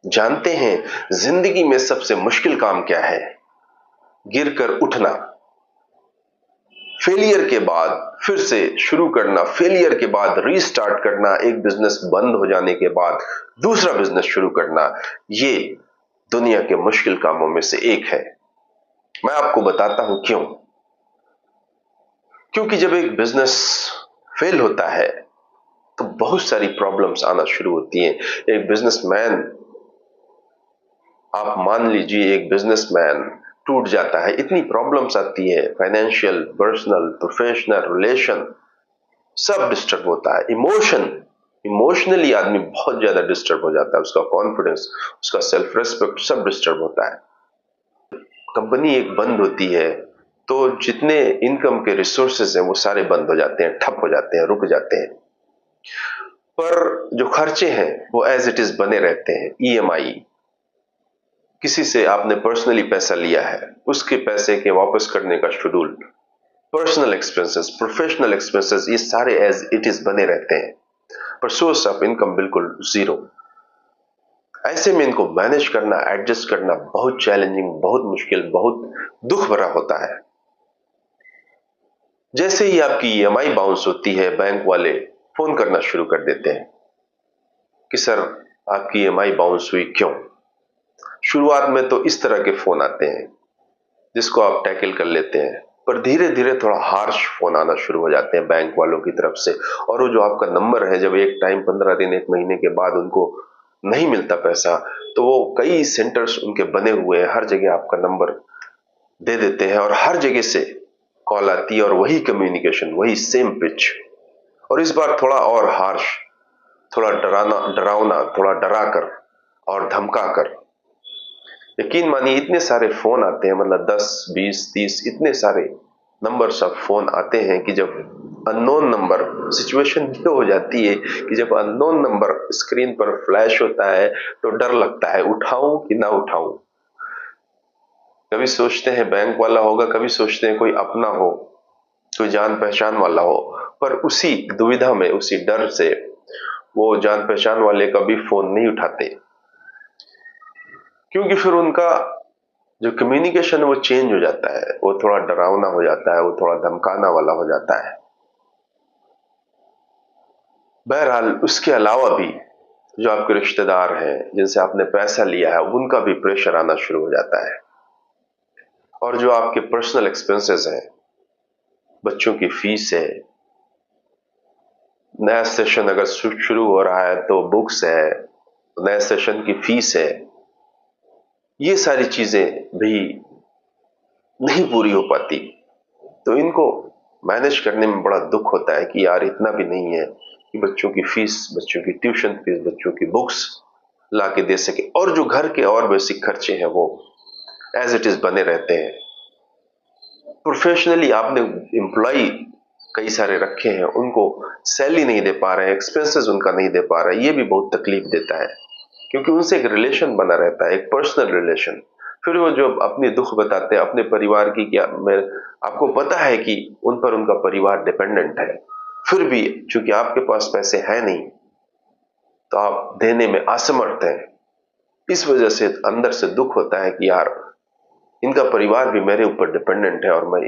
जानते हैं जिंदगी में सबसे मुश्किल काम क्या है? गिरकर उठना, फेलियर के बाद फिर से शुरू करना, फेलियर के बाद रीस्टार्ट करना, एक बिजनेस बंद हो जाने के बाद दूसरा बिजनेस शुरू करना, ये दुनिया के मुश्किल कामों में से एक है। मैं आपको बताता हूं क्यों। क्योंकि जब एक बिजनेस फेल होता है तो बहुत सारी प्रॉब्लम्स आना शुरू होती हैं। एक बिजनेसमैन, आप मान लीजिए एक बिजनेसमैन टूट जाता है, इतनी प्रॉब्लम्स आती है, फाइनेंशियल, पर्सनल, प्रोफेशनल, रिलेशन, सब डिस्टर्ब होता है। इमोशनली आदमी बहुत ज्यादा डिस्टर्ब हो जाता है, उसका कॉन्फिडेंस, उसका सेल्फ रिस्पेक्ट सब डिस्टर्ब होता है। कंपनी एक बंद होती है तो जितने इनकम के रिसोर्सेज हैं वो सारे बंद हो जाते हैं, ठप हो जाते हैं, रुक जाते हैं। पर जो खर्चे हैं वो एज इट इज बने रहते हैं। ईएमआई, किसी से आपने पर्सनली पैसा लिया है, उसके पैसे के वापस करने का schedule, personal expenses, professional expenses, ये सारे एज इट इज बने रहते हैं, पर सोर्स ऑफ इनकम बिल्कुल जीरो। ऐसे में इनको मैनेज करना, एडजस्ट करना बहुत चैलेंजिंग, बहुत मुश्किल, बहुत दुख भरा होता है। जैसे ही आपकी ईएमआई बाउंस होती है, बैंक वाले फोन करना शुरू कर देते हैं कि सर आपकी ईएमआई बाउंस हुई, क्यों? शुरुआत में तो इस तरह के फोन आते हैं जिसको आप टैकल कर लेते हैं, पर धीरे धीरे थोड़ा हार्श फोन आना शुरू हो जाते हैं बैंक वालों की तरफ से। और वो जो आपका नंबर है, जब एक टाइम 15 दिन, एक महीने के बाद उनको नहीं मिलता पैसा, तो वो कई सेंटर्स उनके बने हुए हैं, हर जगह आपका नंबर दे देते हैं और हर जगह से कॉल आती है और वही कम्युनिकेशन, वही सेम पिच। और इस बार थोड़ा और हार्श, थोड़ा डरावना, थोड़ा डराकर और धमकाकर। यकीन मानिए इतने सारे फोन आते हैं, मतलब 10, 20, 30 इतने सारे नंबर्स ऑफ फोन आते हैं कि जब अननोन नंबर, सिचुएशन ये हो जाती है कि जब अननोन नंबर स्क्रीन पर फ्लैश होता है तो डर लगता है, उठाऊं कि ना उठाऊं। कभी सोचते हैं बैंक वाला होगा, कभी सोचते हैं कोई अपना हो, कोई जान पहचान वाला हो, पर उसी दुविधा में, उसी डर से वो जान पहचान वाले कभी फोन नहीं उठाते, क्योंकि फिर उनका जो कम्युनिकेशन है वो चेंज हो जाता है, वो थोड़ा डरावना हो जाता है, वो थोड़ा धमकाना वाला हो जाता है। बहरहाल उसके अलावा भी जो आपके रिश्तेदार हैं, जिनसे आपने पैसा लिया है, उनका भी प्रेशर आना शुरू हो जाता है। और जो आपके पर्सनल एक्सपेंसेस हैं, बच्चों की फीस है, नया सेशन अगर शुरू हो रहा है तो बुक्स है, नए सेशन की फीस है, ये सारी चीजें भी नहीं पूरी हो पाती। तो इनको मैनेज करने में बड़ा दुख होता है कि यार इतना भी नहीं है कि बच्चों की फीस, बच्चों की ट्यूशन फीस, बच्चों की बुक्स ला के दे सके, और जो घर के और बेसिक खर्चे हैं वो एज इट इज बने रहते हैं। प्रोफेशनली आपने एम्प्लॉय कई सारे रखे हैं, उनको सैलरी नहीं दे पा रहे हैं, एक्सपेंसेस उनका नहीं दे पा रहे हैं, ये भी बहुत तकलीफ देता है, क्योंकि उनसे एक रिलेशन बना रहता है, एक पर्सनल रिलेशन। फिर वो जो अपनी दुख बताते हैं अपने परिवार की, क्या मैं, आपको पता है कि उन पर उनका परिवार डिपेंडेंट है, फिर भी चूंकि आपके पास पैसे हैं नहीं तो आप देने में असमर्थ हैं। इस वजह से अंदर से दुख होता है कि यार इनका परिवार भी मेरे ऊपर डिपेंडेंट है और मैं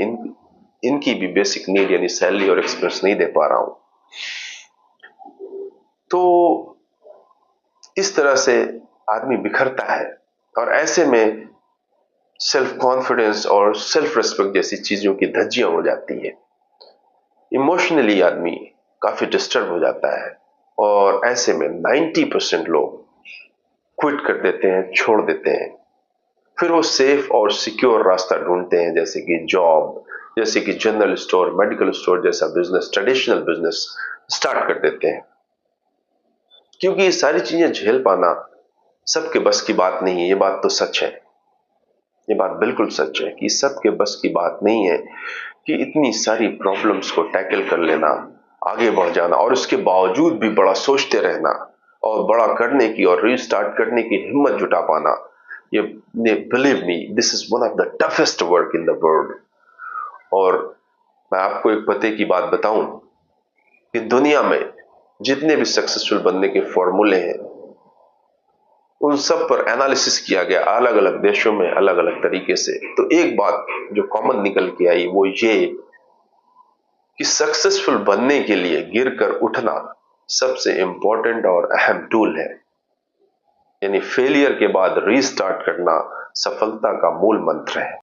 इनकी भी बेसिक नीड यानी सैलरी और एक्सपेंस नहीं दे पा रहा हूं। तो इस तरह से आदमी बिखरता है, और ऐसे में सेल्फ कॉन्फिडेंस और सेल्फ रिस्पेक्ट जैसी चीजों की धज्जियां हो जाती है। इमोशनली आदमी काफी डिस्टर्ब हो जाता है, और ऐसे में 90% लोग क्विट कर देते हैं, छोड़ देते हैं। फिर वो सेफ और सिक्योर रास्ता ढूंढते हैं, जैसे कि जॉब, जैसे कि जनरल स्टोर, मेडिकल स्टोर जैसा बिजनेस, ट्रेडिशनल बिजनेस स्टार्ट कर देते हैं, क्योंकि ये सारी चीजें झेल पाना सबके बस की बात नहीं है। ये बात तो सच है, ये बात बिल्कुल सच है कि सबके बस की बात नहीं है कि इतनी सारी प्रॉब्लम्स को टैकल कर लेना, आगे बढ़ जाना, और उसके बावजूद भी बड़ा सोचते रहना और बड़ा करने की और रीस्टार्ट करने की हिम्मत जुटा पाना। ये believe me, this is one of the toughest work in the world. और मैं आपको एक पते की बात बताऊं कि दुनिया में जितने भी सक्सेसफुल बनने के फॉर्मूले हैं, उन सब पर एनालिसिस किया गया अलग अलग देशों में अलग अलग तरीके से। तो एक बात जो कॉमन निकल के आई वो ये कि सक्सेसफुल बनने के लिए गिरकर उठना सबसे इंपॉर्टेंट और अहम टूल है। यानी फेलियर के बाद रीस्टार्ट करना सफलता का मूल मंत्र है।